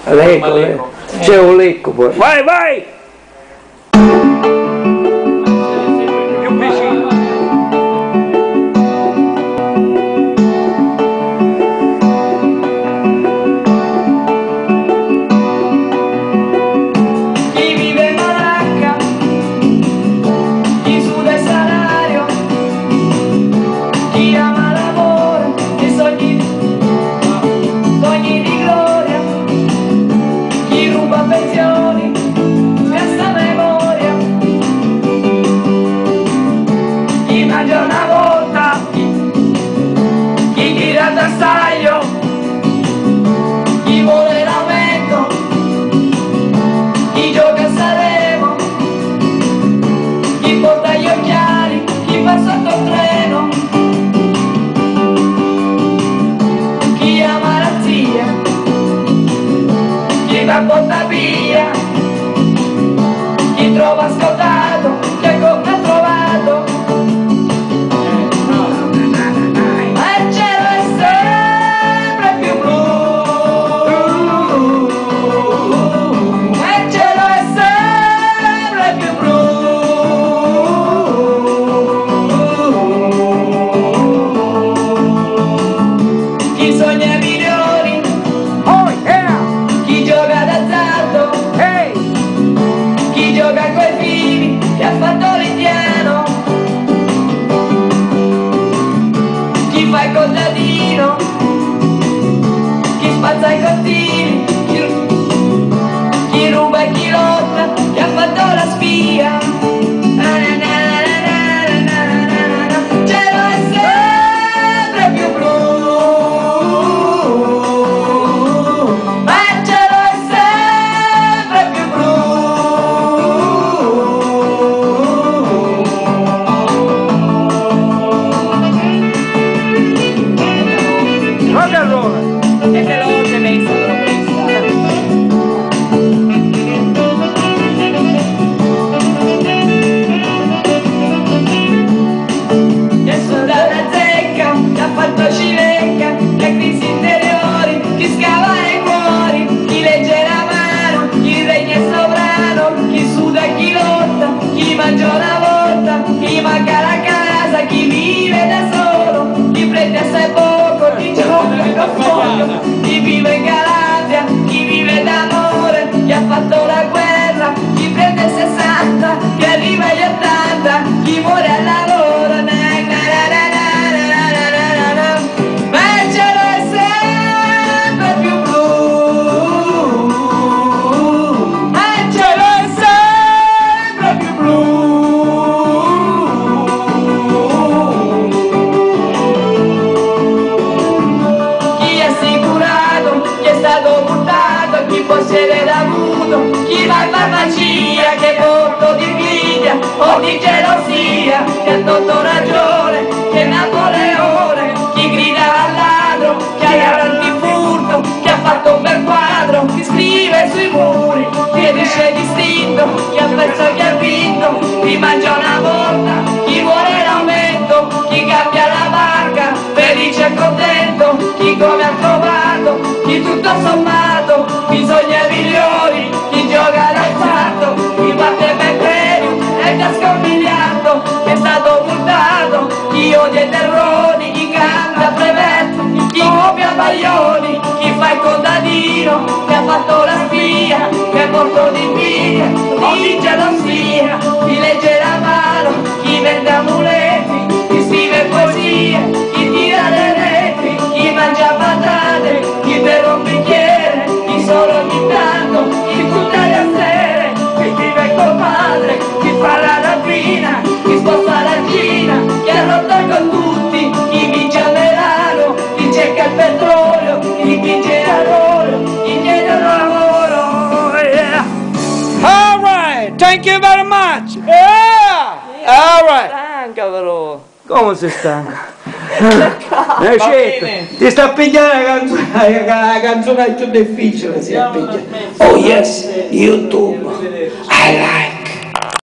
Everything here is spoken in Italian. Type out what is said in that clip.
Lecco. C'è un lecco poi. Vai, vai! Più vicino. Chi vive in baracca, chi suda il salario, chi ama l'amore e sogni di gloria, chi ruba pensioni, scarsa memoria, chi mangia una volta, chi tira il tassaglio, chi vuole l'aumento, chi gioca a Sanremo, chi porta gli occhiali, chi fa sotto il treno, chi ama la zia, chi va a Portavia, chi trova scottato, chi è come ha trovato. Ma il cielo è sempre più blu, ma il cielo è sempre più blu. Chi sogna milioni, Oh yeah! chi gioca d'azzardo, Hey! chi gioca a quei fini che ha fatto l'indiano, chi fa il contadino, chi spazza i cortili, chi ruba e chi lotta, chi ha fatto la spia. Il cielo è sempre più blu, ma il cielo è sempre più blu. Guarda allora! E veloce messa l'ho presa. Che soda la zecca, che ha fatto cilecca, le crisi interiori, chi scava nei cuori, chi legge la mano, chi regna è sovrano, chi suda e chi lotta, chi mangia una volta, chi manca la casa, chi vive da solo, chi prende assai poco, chi gioca da fuoco, chi vive in Calabria, chi vive d'amore, chi ha fatto la guerra, chi prende 60, chi arriva agli 80, chi muore al lavoro. Ma il cielo è sempre più blu, ma il cielo è sempre più blu. Chi è assicurato, chi è stato buttato, chi possiede l'avuto, chi va in farmacia, che porto di invidia o di gelosia, che ha tolto ragione, che Napoleone, chi grida al ladro, chi ha davanti furto, chi ha fatto un bel quadro, chi scrive sui muri, chi dice distinto, chi ha perso e chi ha vinto, chi mangia una volta, chi vuole l'aumento, chi cambia la barca, felice e contento, chi come ha trovato, chi tutto sommato, chi sogna milioni, chi gioca d'azzardo, chi batte per premio e già sconfigliato, chi è stato multato, chi odia i terroni, chi canta brevetto, chi copia Baglioni, chi fa il contadino, che ha fatto la spia, che è morto di invidia o di gelosia, chi legge la mano, chi vende amuleti, chi scrive poesie, chi tira le reti, chi mangia patate, chi beve un bicchiere, chi solo ogni tanto, chi tutta le sere, chi vive col padre, chi fa la rapina, chi sposta la Cina, chi ha rotto con tutti, chi vince a Milano, chi cerca il petrolio, chi vince a Rolo, chi chiede un lavoro. Yeah! All right! Thank you very much! Yeah! All right! Stanca però. Come si stanca? Certo, ti sta a pigliare la canzone più difficile, si è pigliare. Oh yes, YouTube, I like